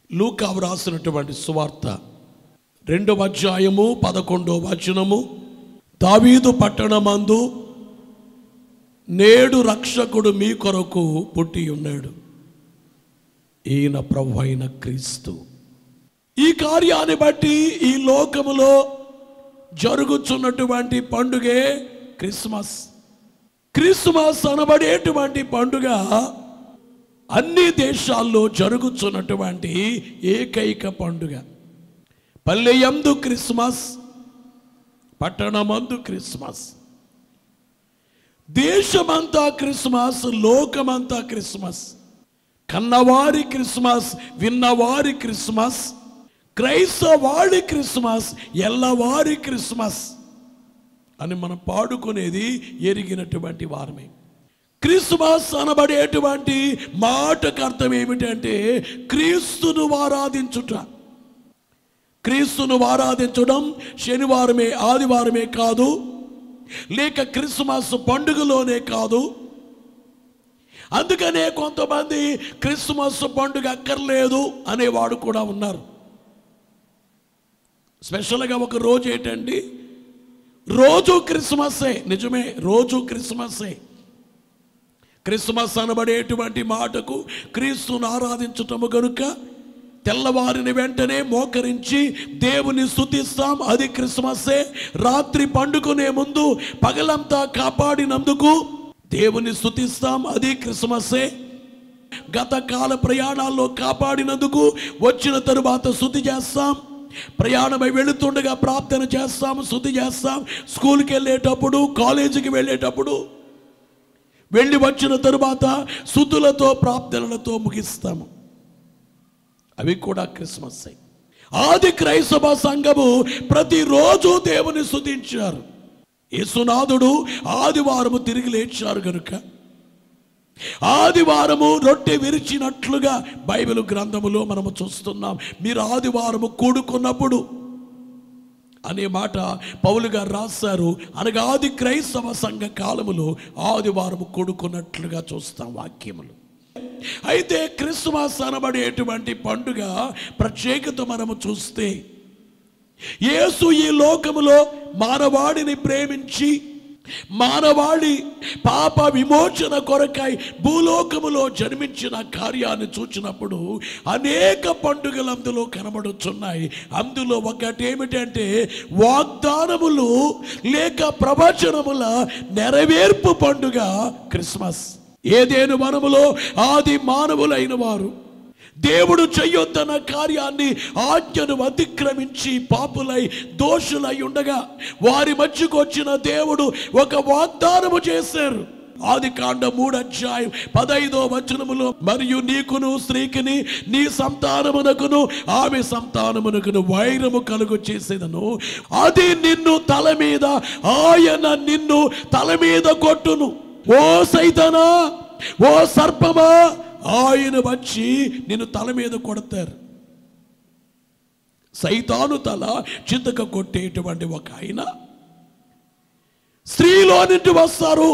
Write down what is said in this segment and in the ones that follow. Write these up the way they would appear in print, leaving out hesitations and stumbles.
లూకా వ్రాసినటువంటి సువార్త 2వ అధ్యాయము 11వ వచనము. దావీదు పట్టణమందు నేడు రక్షకుడు మీ కొరకు పుట్టి ఉన్నాడు, ఈయన ప్రభువైన అయిన క్రీస్తు. ఈ కార్యాన్ని బట్టి ఈ లోకములో జరుగుతున్నటువంటి పండుగే క్రిస్మస్. క్రిస్మస్ అనబడేటువంటి పండుగ అన్ని దేశాల్లో జరుగుతున్నటువంటి ఏకైక పండుగ. పల్లెయందు క్రిస్మస్, పట్టణమందు క్రిస్మస్, దేశమంతా క్రిస్మస్, లోకమంతా క్రిస్మస్. కన్నవారి క్రిస్మస్, విన్నవారి క్రిస్మస్, క్రైస్తవాడి క్రిస్మస్, ఎల్లవారి క్రిస్మస్ అని మనం పాడుకునేది ఎరిగినటువంటి వారమే. క్రిస్మస్ అనబడేటువంటి మాటకు అర్థం ఏమిటంటే క్రీస్తును ఆరాధించుట. క్రీస్తును ఆరాధించడం శనివారమే ఆదివారమే కాదు, లేక క్రిస్మస్ పండుగలోనే కాదు. అందుకనే కొంతమంది క్రిస్మస్ పండుగ అక్కర్లేదు అనేవాడు కూడా ఉన్నారు. స్పెషల్గా ఒక రోజు ఏంటండి, రోజు క్రిస్మస్సే. నిజమే, రోజు క్రిస్మస్సే. క్రిస్మస్ అనబడేటువంటి మాటకు క్రీస్తును ఆరాధించటము గనుక తెల్లవారిని వెంటనే మోకరించి దేవుని స్తుతిస్తాం, అది క్రిస్మస్సే. రాత్రి పండుకునే ముందు పగలంతా కాపాడినందుకు దేవుని స్తుతిస్తాం, అది క్రిస్మస్సే. గత కాల ప్రయాణాల్లో కాపాడినందుకు వచ్చిన తరువాత స్తుతి చేస్తాం. ప్రయాణమై వెళుతుండగా ప్రార్థన చేస్తాం, స్తుతి చేస్తాం. స్కూల్కి వెళ్ళేటప్పుడు, కాలేజీకి వెళ్ళేటప్పుడు, వెళ్ళి వచ్చిన తరువాత స్తుతులతో ప్రార్థనలతో ముగిస్తాము. అవి కూడా క్రిస్మస్. ఆది క్రైస్తవ సంఘము ప్రతిరోజు దేవుని స్తుతించారు. యేసునాథుడు ఆదివారము తిరిగి లేచారు కనుక ఆదివారము రొట్టె విరిచినట్లుగా బైబిల్ గ్రంథములో మనము చూస్తున్నాం. మీరు ఆదివారము కూడుకున్నప్పుడు అనే మాట పౌలు గారు రాశారు. అనగా ఆది క్రైస్తవ సంఘ కాలములో ఆదివారము కూడుకున్నట్లుగా చూస్తాం వాక్యములు. అయితే క్రిస్మస్ అనబడేటువంటి పండుగ ప్రత్యేకత మనము చూస్తే, యేసు ఈ లోకములో మానవాడిని ప్రేమించి మానవాళి పాప విమోచన కొరకై భూలోకములో జన్మించిన కార్యాన్ని చూచినప్పుడు అనేక పండుగలు అందులో కనబడుతున్నాయి. అందులో ఒకటి ఏమిటంటే వాగ్దానములు లేక ప్రవచనముల నెరవేర్పు పండుగ క్రిస్మస్. ఏదేను వనములో ఆది మానవులైన వారు దేవుడు చెయ్యొద్దన్న కార్యాన్ని, ఆజ్ఞను అతిక్రమించి పాపులై దోషులై ఉండగా వారి మధ్యకు వచ్చిన దేవుడు ఒక వాగ్దానము చేశారు. ఆదికాండం 3వ అధ్యాయం 15వ వచనములో, మరియు నీకును స్త్రీకిని నీ సంతానమునకును ఆమె సంతానమునకును వైరము కలుగు చేసేదను, అది నిన్ను తల మీద, ఆయన నిన్ను తల మీద కొట్టును. ఓ సైతానా, ఓ సర్పమా, ఆయన వచ్చి నిన్ను తల మీద కొడతారు. సైతాను తల చితక కొట్టేటువంటి ఒక ఆయన స్త్రీలో నుండి వస్తారు.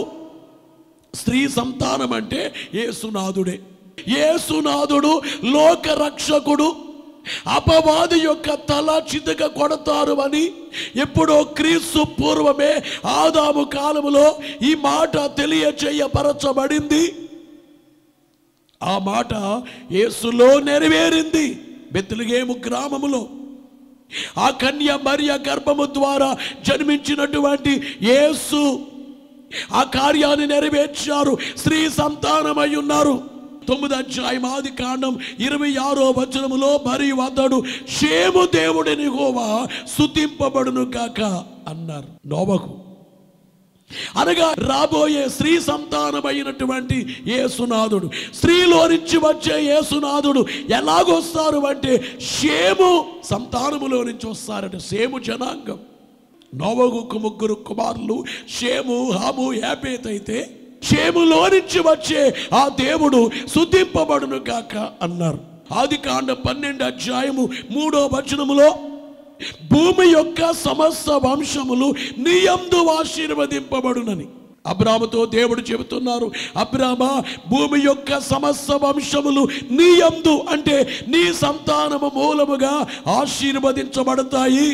స్త్రీ సంతానం అంటే యేసునాథుడే. యేసునాథుడు లోక రక్షకుడు. అపవాది యొక్క తల చితక కొడతారు అని ఎప్పుడో క్రీస్తు పూర్వమే ఆదాము కాలములో ఈ మాట తెలియచేయపరచబడింది. ఆ మాట యేసులో నెరవేరింది. బెత్లెహేము గ్రామములో ఆ కన్య మరియ గర్భము ద్వారా జన్మించినటువంటి యేసు ఆ కార్యాన్ని నెరవేర్చారు. స్త్రీ సంతానమై ఉన్నారు. 9వ అధ్యాయం ఆదికాండం 26వ వచనములో, మరియు అతడు షేము దేవుడిని యెహోవా స్తుతింపబడును గాక అన్నారు నోవహు. అనగా రాబోయే స్త్రీ సంతానమైనటువంటి యేసునాథుడు, స్త్రీలో నుంచి వచ్చే యేసునాథుడు ఎలాగొస్తారు అంటే షేము సంతానములో నుంచి వస్తారట. షేము జనాంగం. నోవహుకు 3 కుమారులు, షేము, హాము, యాపేతు. అయితే షేములో నుంచి వచ్చే ఆ దేవుడు స్తుతింపబడును గాక అన్నారు. ఆదికాండం 12వ అధ్యాయము 3వ వచనములో, భూమి యొక్క సమస్త వంశములు నీ యందు ఆశీర్వదింపబడునని. అబ్రాహాముతో దేవుడు చెబుతున్నారు, అబ్రామా, భూమి యొక్క సమస్త వంశములు నీ యందు అంటే నీ సంతానము మూలముగా ఆశీర్వదించబడతాయి.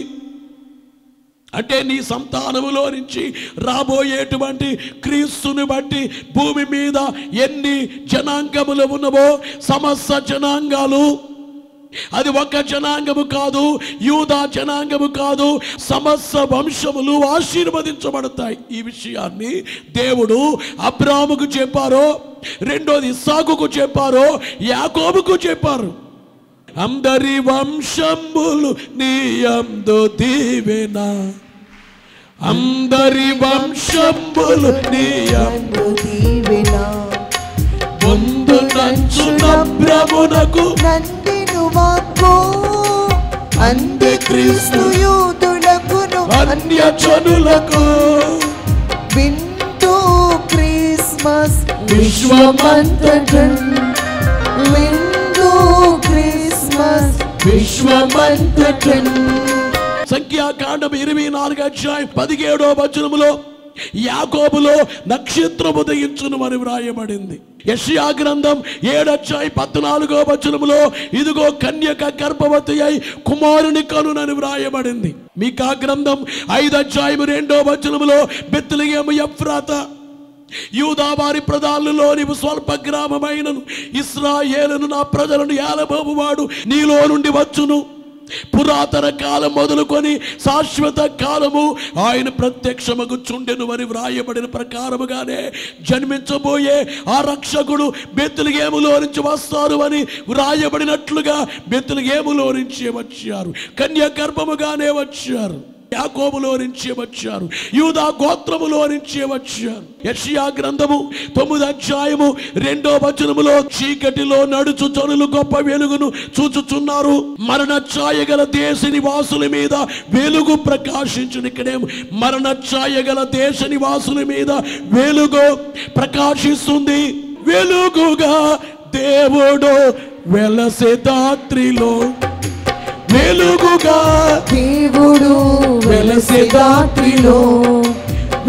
అంటే నీ సంతానములో నుంచి రాబోయేటువంటి క్రీస్తుని బట్టి భూమి మీద ఎన్ని జనాంగములు ఉన్నవో సమస్త జనాంగాలు, అది ఒక జనాంగము కాదు, యూదా జనాంగము కాదు, సమస్త వంశములు ఆశీర్వదించబడతాయి. ఈ విషయాన్ని దేవుడు అబ్రాహాముకు చెప్పారో, రెండోది ఇస్సాకుకు చెప్పారో, యాకోబుకు చెప్పారు. అందరి వంశములు నీ యందు దీవెన, అందరి వంశములు నీ యందు దీవెన, ముందు నంచున ప్రభునకు నందిను వాక్కు, అందే క్రీస్తు యూదులకును అన్యజనులకు, వింటూ క్రిస్మస్ విశ్వమంతటన్, వింటూ క్రిస్మస్ విశ్వమంతటన్. సంఖ్యాకాండం 24:17 యాకోబులో నక్షత్రం ఉదయించును అని వ్రాయబడింది. యెషయా గ్రంథం 7:14 ఇదిగో కన్యక గర్భవతి అయి కుమారుని కనునని వ్రాయబడింది. మీకా గ్రంథం 5:2 బెత్లెహేము ఎఫ్రాతా యూదా వారి ప్రధానులలో నీవు స్వల్ప గ్రామమైనను ఇశ్రాయేలును నా ప్రజలను ఏలబోవువాడు నీలో నుండి వచ్చును. పురాతన కాలం మొదలుకొని శాశ్వత కాలము ఆయన ప్రత్యక్షమగుచుండెను అని వ్రాయబడిన ప్రకారముగానే జన్మించబోయే ఆ రక్షకుడు బెత్లెహేములో నుంచి వస్తారు అని వ్రాయబడినట్లుగా బెత్లెహేములో నుంచి వచ్చారు, కన్య గర్భముగానే వచ్చారు, యాకోబులో నుంచి వచ్చారు, యూదా గోత్రములో నుంచి వచ్చారు. యెషయా గ్రంథము 9:2 చీకటిలో నడుచు జనులు గొప్ప వెలుగును చూచుచున్నారు, మరణ ఛాయ గల దేశ నివాసుల మీద వెలుగు ప్రకాశించును. ఇక్కడేమో మరణ ఛాయ గల దేశ నివాసుల మీద వెలుగు ప్రకాశిస్తుంది. వెలుగుగా దేవుడు వెలసే దాత్రిలో, వెలుగుగా దేవుడు వెలసే దాత్రిలో,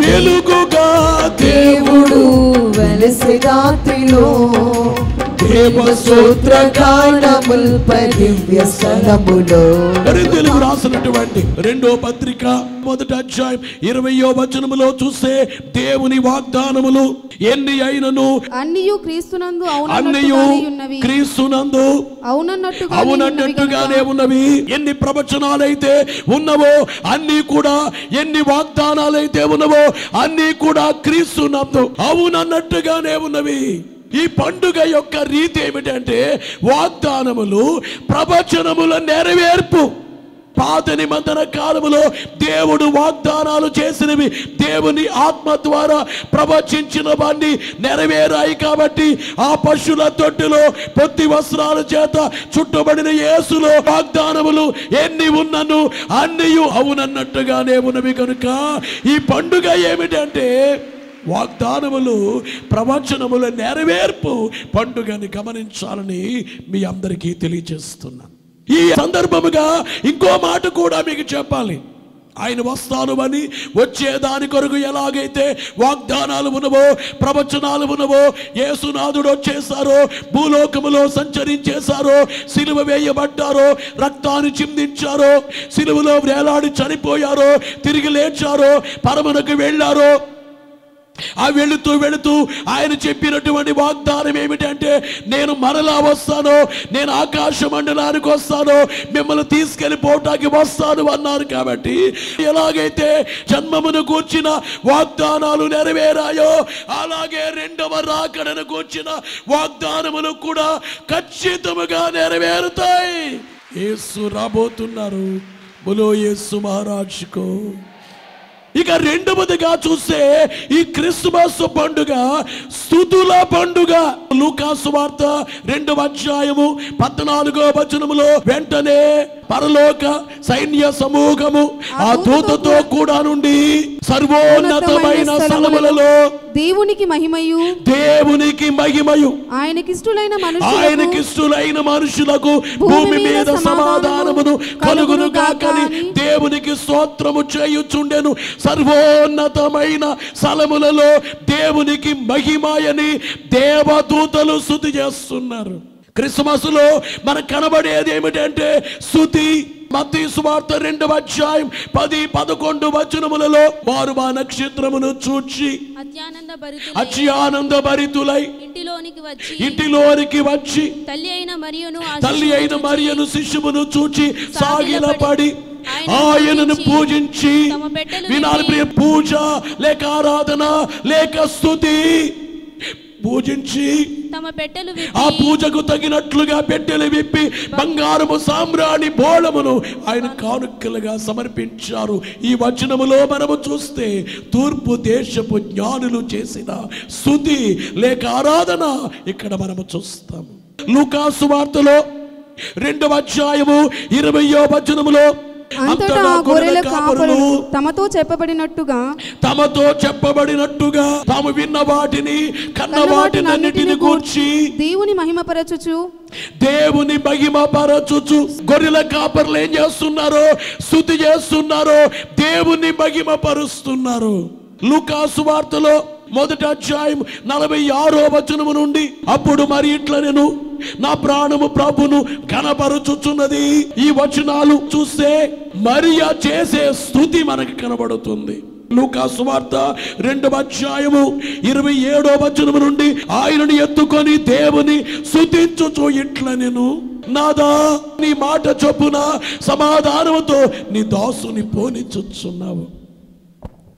వెలుగుగా దేవుడు వెలసే దాత్రిలో, కొరింథీయులకు రాసినటువంటి 2వ పత్రిక 1:20 చూస్తే దేవుని వాగ్దానములు ఎన్ని అయినను అన్నియు క్రీస్తునందు అవునన్నట్టుగానే ఉన్నవి. ఎన్ని ప్రవచనాలైతే ఉన్నవో అన్ని కూడా, ఎన్ని వాగ్దానాలైతే ఉన్నవో అన్ని కూడా క్రీస్తునందు అవునన్నట్టుగానే ఉన్నవి. ఈ పండుగ యొక్క రీతి ఏమిటంటే వాగ్దానములు, ప్రవచనముల నెరవేర్పు. పాత నిబంధన కాలములో దేవుడు వాగ్దానాలు చేసినవి దేవుని ఆత్మ ద్వారా ప్రవచించినవన్నీ నెరవేరాయి. కాబట్టి ఆ పశువుల తొట్టులో పొత్తి వస్త్రాల చేత చుట్టబడిన యేసులో వాగ్దానములు ఎన్ని ఉన్నను అన్నీ అవునన్నట్టుగానే ఉన్నవి. కనుక ఈ పండుగ ఏమిటంటే వాగ్దానములు, ప్రవచనముల నెరవేర్పు పండుగని గమనించాలని మీ అందరికీ తెలియజేస్తున్నాను. ఈ సందర్భముగా ఇంకో మాట కూడా మీకు చెప్పాలి. ఆయన వస్తాను అని వచ్చేదాని కొరకు ఎలాగైతే వాగ్దానాలు ఉన్నవో, ప్రవచనాలు ఉన్నవో, యేసునాథుడు వచ్చేసారో, భూలోకములో సంచరించేశారో, సిలువ వేయబడ్డారో, రక్తాన్ని చిందించారో, సిలువలో వేలాడి చనిపోయారో, తిరిగి లేచారో, పరమునకు వెళ్ళారో, ఆ వెళుతూ ఆయన చెప్పినటువంటి వాగ్దానం ఏమిటంటే నేను మరలా వస్తాను, నేను ఆకాశ మండలానికి వస్తాను, మిమ్మల్ని తీసుకెళ్ళిపోవటానికి వస్తాను అన్నారు. కాబట్టి ఎలాగైతే జన్మమును కూర్చిన వాగ్దానాలు నెరవేరాయో అలాగే రెండవ రాకడను కూర్చిన వాగ్దానములు కూడా ఖచ్చితముగా నెరవేరుతాయి. యేసు రాబోతున్నారు. బోలో యేసు మహారాజుకు. ఇక రెండవదిగా చూస్తే ఈ క్రిస్మస్ పండుగ స్తుతుల పండుగ. లూకా సువార్త 2:14 వెంటనే పరలోక సైన్య సమూహము ఆ దూతతో కూడా నుండి సర్వోన్నతమైన స్థలములలో దేవునికి మహిమయు ఆయనకిష్టులైన మనుషులకు భూమి మీద సమాధానమును కలుగును గాకని దేవునికి స్తోత్రము చేయుచుండెను. సర్వోన్నతమైన స్థలములలో దేవునికి మహిమయని దేవదూతలు స్తుతి చేస్తున్నారు. క్రిస్మస్ లో మనకు కనబడేది ఏమిటంటే స్తుతి. మత్తయి సువార్త 2:10-11 వచనములలో వారు మా నక్షత్రమును చూచి అత్యానంద భరితులై ఇంటిలోనికి వచ్చి తల్లి అయిన మరియను శిశువును చూచి సాగిలపడి ఆయనను పూజించి, వినాలి ప్రియ, పూజ లేక ఆరాధన లేక స్తుతి, పూజించి ఆ పూజకు తగినట్లుగా పెట్టెలు విప్పి బంగారము సామ్రాణి బోళమును ఆయన కానుకలుగా సమర్పించారు. ఈ వచనములో మనము చూస్తే తూర్పు దేశపు జ్ఞానులు చేసిన స్తుతి లేక ఆరాధన ఇక్కడ మనము చూస్తాము. లూకా సువార్తలో 2:20 వచనములో అంతటా గొర్రెల కాపరులు తమతో చెప్పబడినట్టుగా తాము విన్న వాటిని కన్న వాటినన్నిటిని గూర్చి దేవుని మహిమపరచుచు గొర్రెల కాపరులు ఏం చేస్తున్నారో? స్తుతి చేస్తున్నారో, దేవుని మహిమపరుస్తున్నారు. లూకా సువార్తలో 1:46 వచనము నుండి అప్పుడు మరి ఇట్లా నేను నా ప్రాణము ప్రభును కనపరుచుచున్నది. ఈ వచనాలు చూస్తే మరియా చేసే స్తుతి మనకు కనబడుతుంది. లూకా సువార్త 2:27 వచనము నుండి ఆయనను ఎత్తుకొని దేవుని స్తుతించుచు ఇట్లా నేను నాదా నీ మాట చొప్పున సమాధానముతో నీ దాసుని పోనిచుచున్నావు.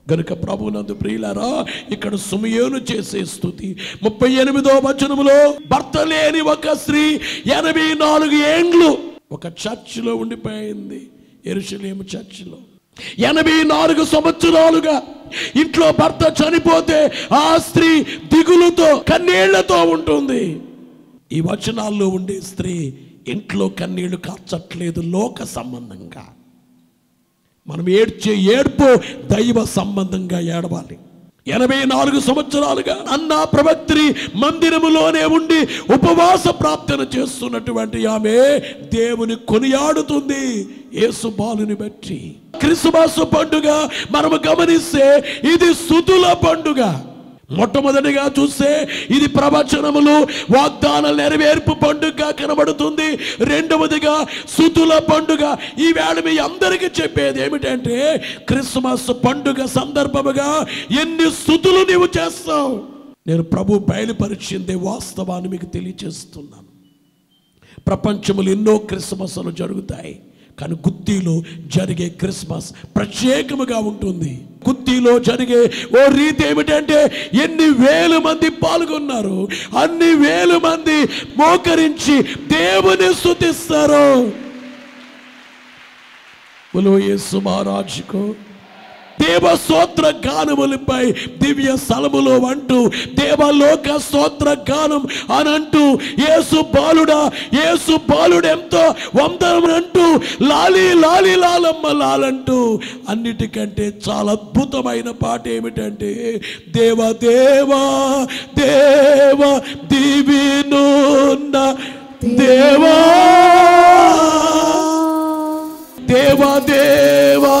గనుక ప్రభునందు ప్రియులారా, ఇక్కడ సుమయోను చేసే స్తుతి 38వ వచనములో భర్త లేని ఒక స్త్రీ 84 ఏండ్లు ఒక చర్చిలో ఉండిపోయింది. యెరూషలేము చర్చిలో 84 సంవత్సరాలుగా ఇంట్లో భర్త చనిపోతే ఆ స్త్రీ దిగులుతో కన్నీళ్లతో ఉంటుంది. ఈ వచనాల్లో ఉండే స్త్రీ ఇంట్లో కన్నీళ్లు కార్చట్లేదు లోక సంబంధంగా. మనం ఏడ్చే ఏడ్పు దైవ సంబంధంగా ఏడవాలి. 84 సంవత్సరాలుగా అన్నా ప్రవక్త్రి మందిరములోనే ఉండి ఉపవాస ప్రార్థన చేస్తున్నటువంటి ఆమె దేవుని కొనియాడుతుంది యేసు బాలుని బట్టి. క్రిస్మస్ పండుగ మనము గమనిస్తే ఇది స్తుతుల పండుగ. మొట్టమొదటిగా చూస్తే ఇది ప్రవచనములు వాగ్దాన నెరవేర్పు పండుగ కనబడుతుంది. రెండవదిగా స్తుతుల పండుగ. ఈ వేళ మీ అందరికీ చెప్పేది ఏమిటంటే క్రిస్మస్ పండుగ సందర్భముగా ఎన్ని స్తుతులు నీవు చేస్తావు. నేను ప్రభు బయలుపరిచిందే వాస్తవాన్ని మీకు తెలియజేస్తున్నాను. ప్రపంచములు ఎన్నో క్రిస్మస్లు జరుగుతాయి, కానీ గుత్తిలో జరిగే క్రిస్మస్ ప్రత్యేకముగా ఉంటుంది. గుత్తిలో జరిగే ఓ రీతి ఏమిటంటే ఎన్ని వేల మంది పాల్గొన్నారు, అన్ని వేల మంది మోకరించి దేవుని స్తుతిస్తారు. బోలో యేసు మహారాజుకు దేవ స్తోత్ర గానములపై దివ్య స్థలములో అంటూ దేవలోక స్తోత్ర గానం అని అంటూ యేసు బాలుడా యేసు బాలుడెంతో వందనం అంటూ లాలి లాలి లాలమ్మ లాలంటూ అన్నిటికంటే చాలా అద్భుతమైన పాట ఏమిటంటే దేవ దేవా దేవ దివినున్న దేవా దేవా దేవా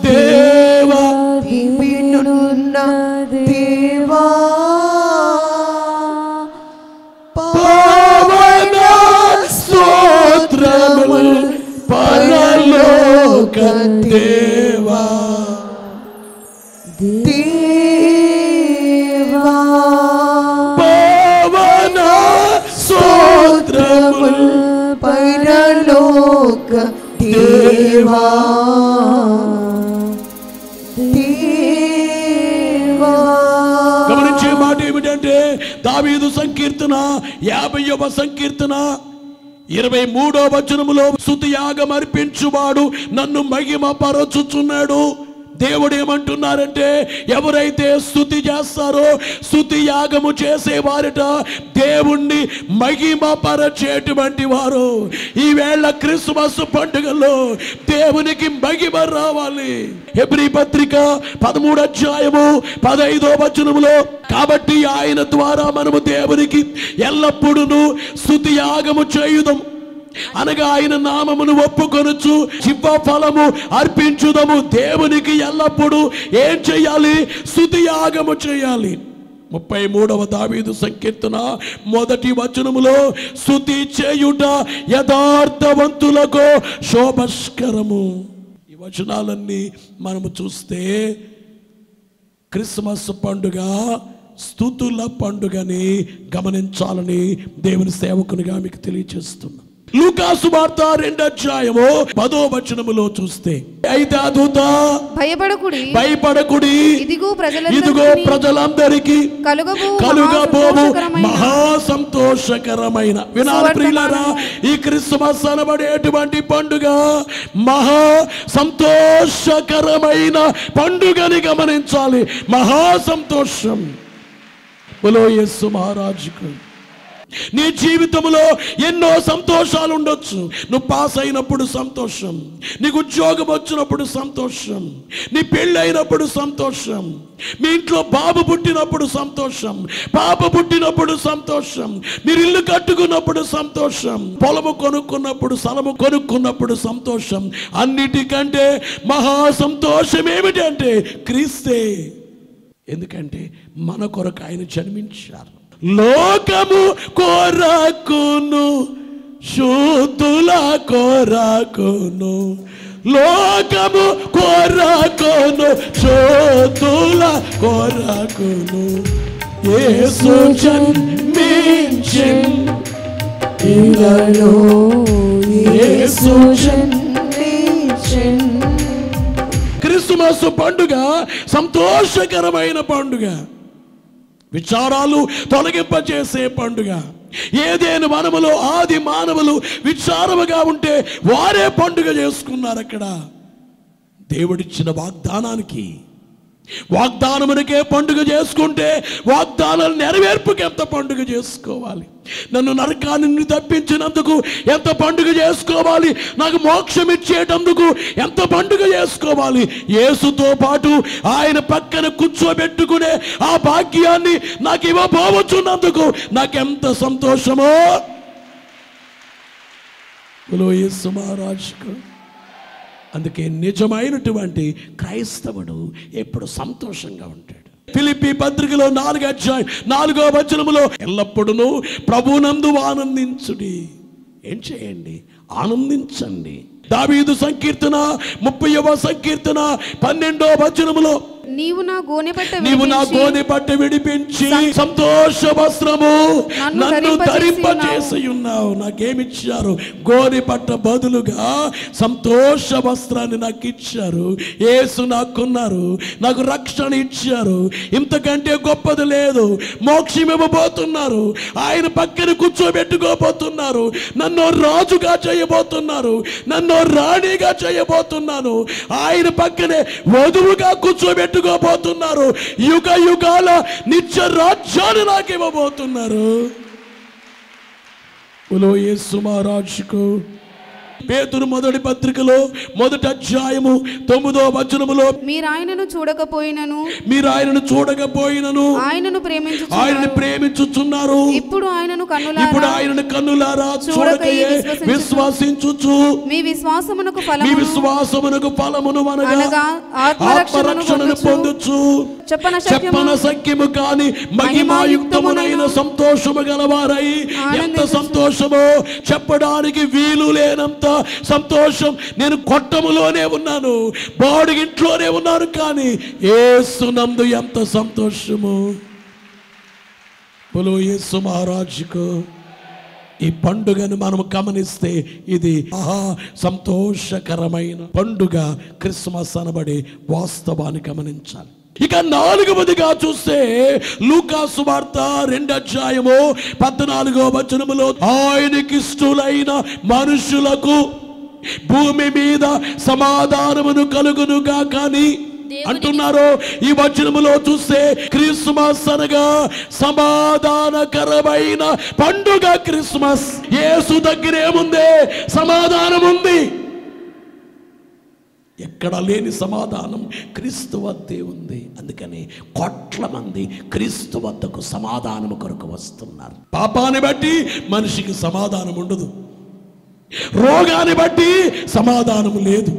దేవా దివినున్న దేవా పవన స్తోత్రములు పరలోక దేవా దేవా పవన స్తోత్రములు పరలోక దేవా దేవా. గమనించే మాట ఏమిటంటే దావీదు సంకీర్తన 50వ సంకీర్తన 23వ వచనములో స్తుతి యాగం అర్పించువాడు నన్ను మహిమ పరచుచున్నాడు. దేవుడు ఏమంటున్నారంటే ఎవరైతే స్తుతి చేస్తారో స్తుతి యాగము చేసే వారిట దేవుణ్ణి మహిమ పరచేటువంటి వారు. ఈవేళ మళ్ళా క్రిస్మస్ పండుగలో దేవునికి మహిమ రావాలి. హెబ్రీ పత్రిక 13వ అధ్యాయము 15వ వచనములో, కాబట్టి ఆయన ద్వారా మనము దేవునికి ఎల్లప్పుడూ స్తుతి యాగము చేయుదము, అనగా ఆయన నామమును ఒప్పుకొనుచు జీవ ఫలము అర్పించుదము. దేవునికి ఎల్లప్పుడూ ఏం చేయాలి? స్తుతి యాగము చేయాలి. 33వ దావీదు సంకీర్తన 1వ వచనములో, స్తుతి చేయుట యథార్థవంతులకు శోభస్కరము. ఈ వచనాలన్నీ మనము చూస్తే క్రిస్మస్ పండుగ స్తుతుల పండుగని గమనించాలని దేవుని సేవకునిగా మీకు తెలియజేస్తున్నా. లూకాసు వార్త 2వ అధ్యాయము 10వ వచనములో చూస్తే, అయితే ఆ దూత భయపడకుడి, ఇదిగో ప్రజలందరికీ కలుగబోవు మహా సంతోషకరమైన, వినాలి ప్రియులారా, ఈ క్రిస్మస్ అనబడేటువంటి పండుగ మహా సంతోషకరమైన పండుగని గమనించాలి. మహా సంతోషం. బోలో యేసు మహారాజుకు. నీ జీవితంలో ఎన్నో సంతోషాలు ఉండొచ్చు. నువ్వు పాస్ అయినప్పుడు సంతోషం, నీకు ఉద్యోగం వచ్చినప్పుడు సంతోషం, నీ పెళ్ళి అయినప్పుడు సంతోషం, మీ ఇంట్లో బాబు పుట్టినప్పుడు సంతోషం, పాప పుట్టినప్పుడు సంతోషం, మీరు ఇల్లు కట్టుకున్నప్పుడు సంతోషం, పొలము కొనుక్కున్నప్పుడు, స్థలము కొనుక్కున్నప్పుడు సంతోషం. అన్నిటికంటే మహా సంతోషం ఏమిటంటే క్రీస్తే. ఎందుకంటే మన కొరకు ఆయన జన్మించారు. లోకము కొరకును శుద్ధుల కొరకును, లోకము కొరకును శుద్ధుల కొరకును యేసు జన్మించెను, యేసు జన్మించెను. క్రిస్మస్ పండుగ సంతోషకరమైన పండుగ, విచారాలు తొలగింపచేసే పండుగ. ఏదేను వనములో ఆది మానవులు విచారముగా ఉంటే వారే పండుగ చేసుకున్నారు. అక్కడ దేవుడిచ్చిన వాగ్దానానికి, వాగ్దానమునికే పండుగ చేసుకుంటే వాగ్దానాలు నెరవేర్పుకి ఎంత పండుగ చేసుకోవాలి? నన్ను నరకాన్ని తప్పించినందుకు ఎంత పండుగ చేసుకోవాలి? నాకు మోక్షం ఇచ్చేటందుకు ఎంత పండుగ చేసుకోవాలి? యేసుతో పాటు ఆయన పక్కన కూర్చోబెట్టుకునే ఆ భాగ్యాన్ని నాకు ఇవ్వబోచున్నందుకు నాకెంత సంతోషమో. యేసు మహారాజుకు. అందుకే నిజమైనటువంటి క్రైస్తవుడు ఎప్పుడు సంతోషంగా ఉంటాడు. ఫిలిప్పీ పత్రికలో 4వ అధ్యాయం 4వ వచనములో, ఎల్లప్పుడూ ప్రభువునందు ఆనందించుడి. ఏం చేయండి? ఆనందించండి. దావీదు సంకీర్తన 30వ సంకీర్తన 12వ వచనములో, నీవు నా గోనెపట్ట విడిపించి సంతోష వస్త్రము నన్ను ధరింపచేసి ఉన్నావు. నాకేమిచ్చారు? గోనెపట్ట బదులుగా సంతోష వస్త్రాన్ని నాకు ఇచ్చారు. యేసు నాకున్నారు, నాకు రక్షణ ఇచ్చారు. ఇంతకంటే గొప్పది లేదు. మోక్షం ఇవ్వబోతున్నారు, ఆయన పక్కన కూర్చోబెట్టుకోబోతున్నారు, నన్ను రాజుగా చేయబోతున్నారు, నన్ను రాణిగా చేయబోతున్నాను. ఆయన పక్కనే వధువుగా కూర్చోబెట్టుకోబోతున్నారు. యుగ యుగాల నిత్య రాజ్యాన్ని నాకు ఇవ్వబోతున్నారు. యేసు మహారాజుకు. పేతురు మొదటి పత్రికలో 1వ అధ్యాయము 9వ వచనములో, మీరు ఆయనను చూడకపోయినను ఆయనను ప్రేమించుచున్నారు. ఇప్పుడు ఆయనను కన్నులారా చూడకయే విశ్వసించుచు మీ విశ్వాసమునకు ఫలమును అనగా ఆత్మరక్షణను పొందుచు చెప్పన సఖ్యము కాని మహిమాయుక్తమునైన సంతోషము గలవారై, ఎంత సంతోషమో చెప్పడానికి వీలు లేనంత సంతోషం. నేను కొట్టములోనే ఉన్నాను, బాడుగింట్లోనే ఉన్నాను, కానీ యేసునందు ఎంత సంతోషము. బోలో యేసు మహారాజుకు. ఈ పండుగను మనం గమనిస్తే ఇది మహా సంతోషకరమైన పండుగ క్రిస్మస్ అనబడే వాస్తవాన్ని గమనించాలి. ఇక 4వదిగా చూస్తే లూకాసు వార్త 2వ అధ్యాయము 14వ వచనములో, ఆయనకిష్టులైన మనుషులకు భూమి మీద సమాధానమును కలుగునుగా కానీ అంటున్నారు. ఈ వచనములో చూస్తే క్రిస్మస్ అనగా సమాధానకరమైన పండుగ. క్రిస్మస్ యేసు దగ్గర ఏముంది? సమాధానం ఉంది. ఎక్కడ లేని సమాధానం క్రీస్తు వద్దే ఉంది. అందుకని కోట్ల మంది క్రీస్తు వద్దకు సమాధానం కొరకు వస్తున్నారు. పాపాన్ని బట్టి మనిషికి సమాధానం ఉండదు, రోగాన్ని బట్టి సమాధానం లేదు,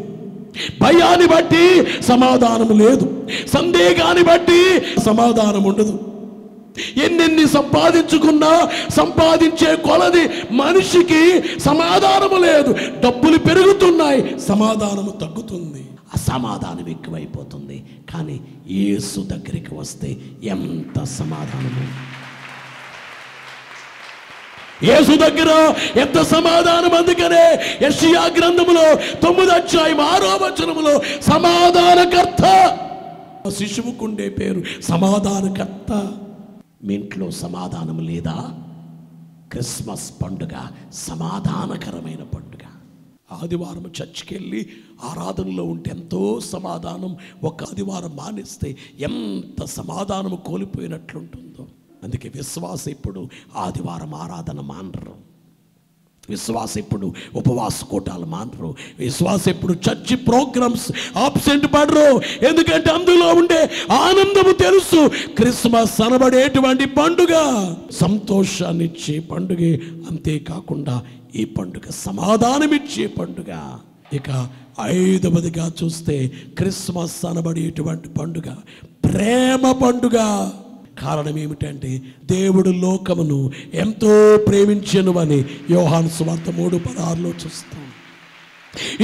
భయాన్ని బట్టి సమాధానం లేదు, సందేహాన్ని బట్టి సమాధానం ఉండదు. ఎన్నెన్ని సంపాదించుకున్నా సంపాదించే కొలది మనిషికి సమాధానము లేదు. డబ్బులు పెరుగుతున్నాయి, సమాధానము తగ్గుతుంది, అసమాధానం ఎక్కువైపోతుంది. కానీ యేసు దగ్గరికి వస్తే ఎంత సమాధానము! యేసు దగ్గర ఎంత సమాధానం! అందుకనే యెషయా గ్రంథములో 9:6 సమాధానకర్త. శిశువుకుండే పేరు సమాధానకర్త. మీ ఇంట్లో సమాధానం లేదా? క్రిస్మస్ పండుగ సమాధానకరమైన పండుగ. ఆదివారం చర్చికి వెళ్ళి ఆరాధనలో ఉంటే ఎంతో సమాధానం, ఒక ఆదివారం మానేస్తే ఎంత సమాధానం కోల్పోయినట్లుంటుందో. అందుకే విశ్వాస ఇప్పుడు ఆదివారం ఆరాధన మానరు, విశ్వాస ఇప్పుడు ఉపవాస కూటాలు మానరు, విశ్వాస ఇప్పుడు చర్చి ప్రోగ్రామ్స్ ఆబ్సెంట్ పడరు. ఎందుకంటే అందులో ఉండే ఆనందము తెలుసు. క్రిస్మస్ అనబడేటువంటి పండుగ సంతోషాన్ని ఇచ్చే పండుగే. అంతేకాకుండా ఈ పండుగ సమాధానమిచ్చే పండుగ. ఇక 5వదిగా చూస్తే క్రిస్మస్ అనబడేటువంటి పండుగ ప్రేమ పండుగ. కారణం ఏమిటంటే దేవుడు లోకమును ఎంతో ప్రేమించెను అని యోహాను సువార్త 3:16 చూస్తాం.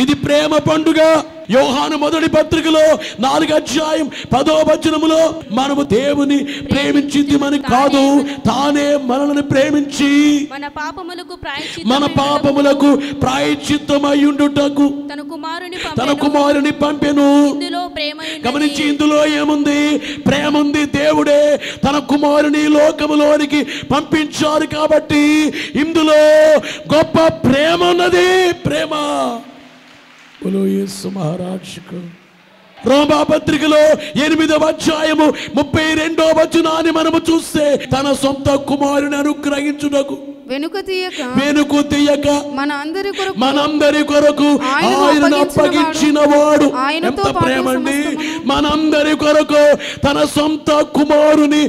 ఇది ప్రేమ పండుగ. యోహాను మొదటి పత్రికలో 4:10 మనము దేవుని ప్రేమించితిమని కాదు, తానే మనల్ని ప్రేమించి మన పాపములకు ప్రాయశ్చిత్తమయ్యుండుటకు తన కుమారుని పంపెను. గమనించి, ఇందులో ఏముంది? ప్రేమ ఉంది. దేవుడే తన కుమారుని లోకములోనికి పంపించారు కాబట్టి ఇందులో గొప్ప ప్రేమ ఉన్నది. ప్రేమ. బోలో యేసు మహారాజుకు. రోమా పత్రికలో 8:32 మనము చూస్తే తన సొంత కుమారుని అనుగ్రహించుటకు వెనుక తీయక మనందరి కొరకు ఆయనను అప్పగించిన వాడు. ఎంత ప్రేమ అండి! మనందరి కొరకు తన సొంత కుమారుని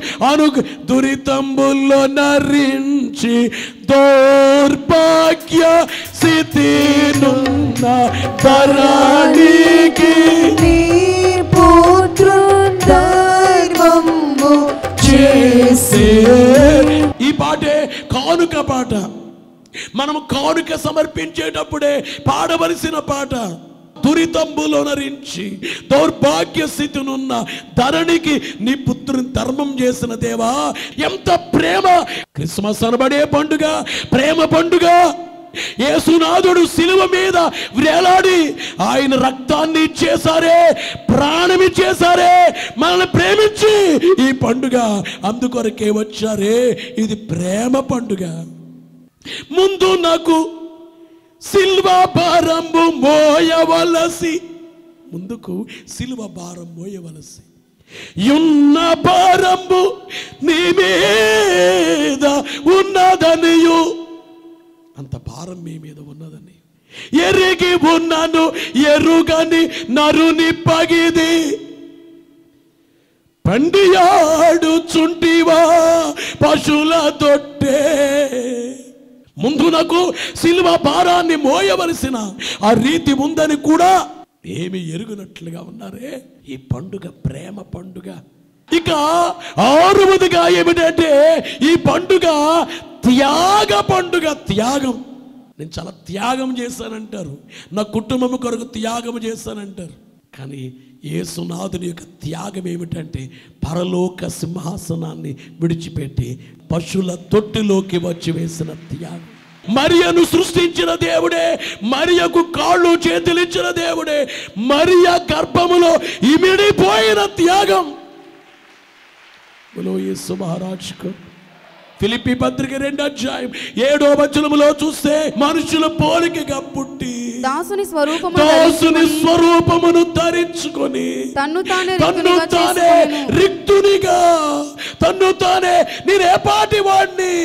దురితంబుల్లో నరించి దౌర్భాగ్య స్థితినున్న తరానికి ఈ పాటే కానుక పాట. మనం కానుక సమర్పించేటప్పుడే పాడవలసిన పాట. దురితంబులో నరించి దౌర్భాగ్య స్థితినున్న ధరణికి నీ పుత్రుని ధర్మం చేసిన దేవా, ఎంత ప్రేమ! క్రిస్మస్ అనబడే పండుగ ప్రేమ పండుగ. యేసునాథుడు శిలువ మీద వేలాడి ఆయన రక్తాన్ని ఇచ్చేసారే, ప్రాణం ఇచ్చేసారే మనల్ని ప్రేమించి. ఈ పండుగ అందుకొరకే వచ్చారే. ఇది ప్రేమ పండుగ. ముందు నాకు సిల్వ భారంబు మోయవలసి, ముందుకు సిల్వ భారం మోయవలసి, యున్న భారంబు నీ మీద ఉన్నదనియు, అంత భారం మీ మీద ఉన్నదని ఎరిగి ఉన్నాను, ఎరుగని నరుని పగిది పండియాడుచుంటివా పశువుల తొట్టే. ముందు నాకు సిలువ భారాన్ని మోయవలసిన ఆ రీతి ఉందని కూడా ఏమి ఎరుగునట్లుగా ఉన్నారే. ఈ పండుగ ప్రేమ పండుగ. ఇక 6వదిగా ఏమిటంటే ఈ పండుగ త్యాగ పండుగ. త్యాగం. నేను చాలా త్యాగం చేశానంటారు, నా కుటుంబం కొరకు త్యాగం చేశానంటారు. కానీ యేసునాథుని యొక్క త్యాగం ఏమిటంటే పరలోక సింహాసనాన్ని విడిచిపెట్టి పశువుల తొట్టిలోకి వచ్చి వేసిన త్యాగం. మరియను సృష్టించిన దేవుడే, మరియకు కాళ్ళు చేతులు ఇచ్చిన దేవుడే, మరియ గర్భములో ఇమిడిపోయిన త్యాగం. బోలో యేసు మహారాజుకు. ఫిలిప్పీ పత్రిక 2:7 చూస్తే మనుషుల పోలికగా పుట్టి దాసుని స్వరూపమును ధరించుకొని తన్ను తానే రిక్తునిగా తన్ను తానే నేనేపాటి వాడిని.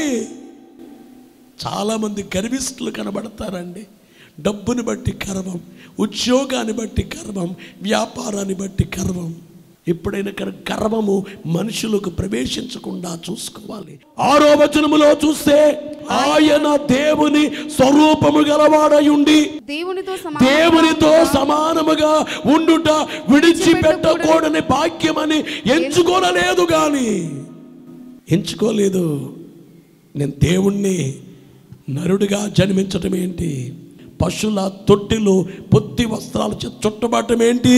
చాలా మంది గర్విష్ఠులు కనబడతారండి. డబ్బుని బట్టి గర్వం, ఉద్యోగాన్ని బట్టి గర్వం, వ్యాపారాన్ని బట్టి గర్వం. ఎప్పుడైనా గర్వము మనుషులకు ప్రవేశించకుండా చూసుకోవాలి. 6వ వచనములో చూస్తే ఆయన దేవుని స్వరూపము గలవాడయుండి దేవునితో సమానముగా ఉండుట విడిచిపెట్టకూడని భాగ్యమని ఎంచుకోలేదు. నేను దేవుణ్ణి నరుడిగా జన్మించటం ఏంటి, పశువుల తొట్టిలో పొత్తి వస్త్రాలు చుట్టబడటం ఏంటి,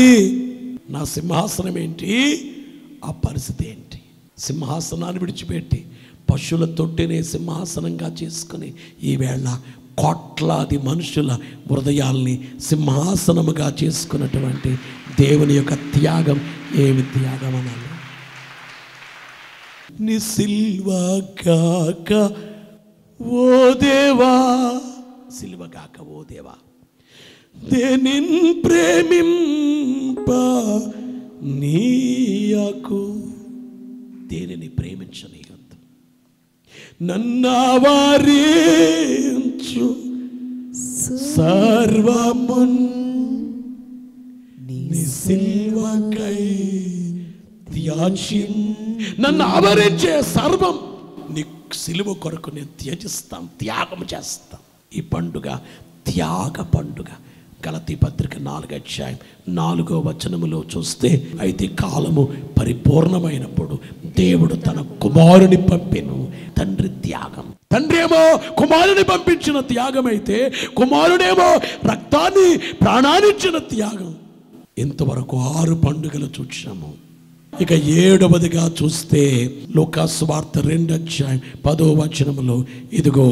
నా సింహాసనం ఏంటి, ఆ పరిస్థితి ఏంటి? సింహాసనాన్ని విడిచిపెట్టి పశువుల తొట్టినే సింహాసనంగా చేసుకుని ఈవేళ కోట్లాది మనుషుల హృదయాల్ని సింహాసనముగా చేసుకున్నటువంటి దేవుని యొక్క త్యాగం ఏమి త్యాగం అనాలి? నీ సిల్వ కాక ఓ దేవా, సిల్వ కాక ఓ దేవా, దేనిన్ ప్రేమింప నీయకు, దేనిని ప్రేమించనీయొద్దు, నన్నావారించు సర్వమున్ నీ సిల్వకై త్యాజ్యం. నన్ను ఆవరించే సర్వం నీ సిలువ కొరకు నేను త్యాగం చేస్తాం. ఈ పండుగ త్యాగ పండుగ. గలతీ పత్రిక 4వ వచనములో చూస్తే, అయితే కాలము పరిపూర్ణమైనప్పుడు దేవుడు తన కుమారుని పంపెను. తండ్రి త్యాగం. తండ్రి ఏమో కుమారుని పంపించిన త్యాగం అయితే, కుమారుడేమో రక్తాన్ని ప్రాణాన్నిచ్చిన త్యాగం. ఇంతవరకు 6 పండుగలు చూసాము. ఇక 7వదిగా చూస్తే లూకా సువార్త 2:10 వచనములో, ఇదిగో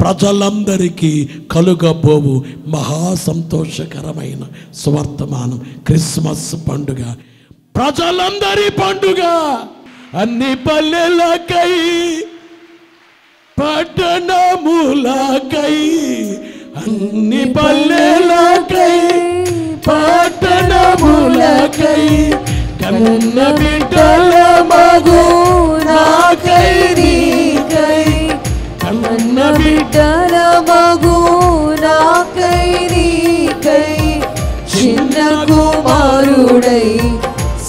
ప్రజలందరికీ కలుగబోవు మహా సంతోషకరమైన సువర్తమానం, క్రిస్మస్ పండుగ, ప్రజలందరి పండుగ. అన్ని పల్లెలకై పట్టణములకై, అన్ని పల్లెలకై పట్టణములకై, కన్న బిడ్డల మగు నాకై నీకై, కన్న బిడ్డల మగు నాకై నీకై, చిన్న కుమారుడై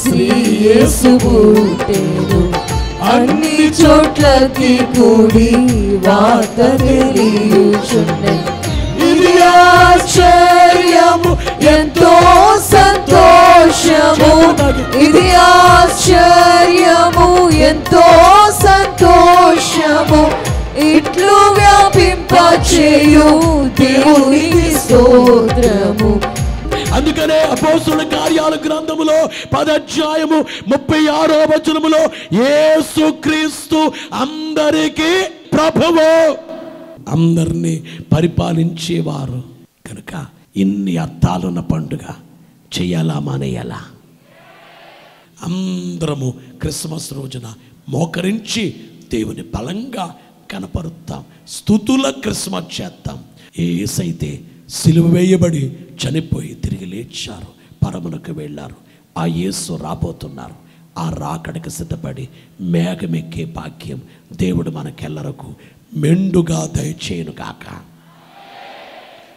శ్రీ యేసు పుట్టెను, అన్ని చోట్లకి కూడి వార్త తెలియుచున్నది. ఇది ఆశ్చర్యము, ఎంతో సంతోషము, ఇది ఆశ్చర్యము, ఎంతో సంతోషము, ఇట్లు వ్యాపింపచేయు దేవునికి స్తోత్రము. అందుకనే అపోస్తలుల కార్యాల గ్రంథములో 10:36 వచనములో, యేసుక్రీస్తు అందరికీ ప్రభువు, అందరినీ పరిపాలించేవారు కనుక ఇన్ని అర్థాలున్న పండుగ చెయ్యాలా మానేయాలా? అందరము క్రిస్మస్ రోజున మోకరించి దేవుని బలంగా కనపరుద్దాం, స్తుతుల క్రిస్మస్ చేద్దాం. యేసైతే సిలువ వేయబడి చనిపోయి తిరిగి లేచారు, పరమునకు వెళ్ళారు. ఆ యేసు రాబోతున్నారు. ఆ రాకడకు సిద్ధపడి మేఘమెక్కే భాగ్యం దేవుడు మనకెల్లరకు మెండుగా దయచేయును గాక.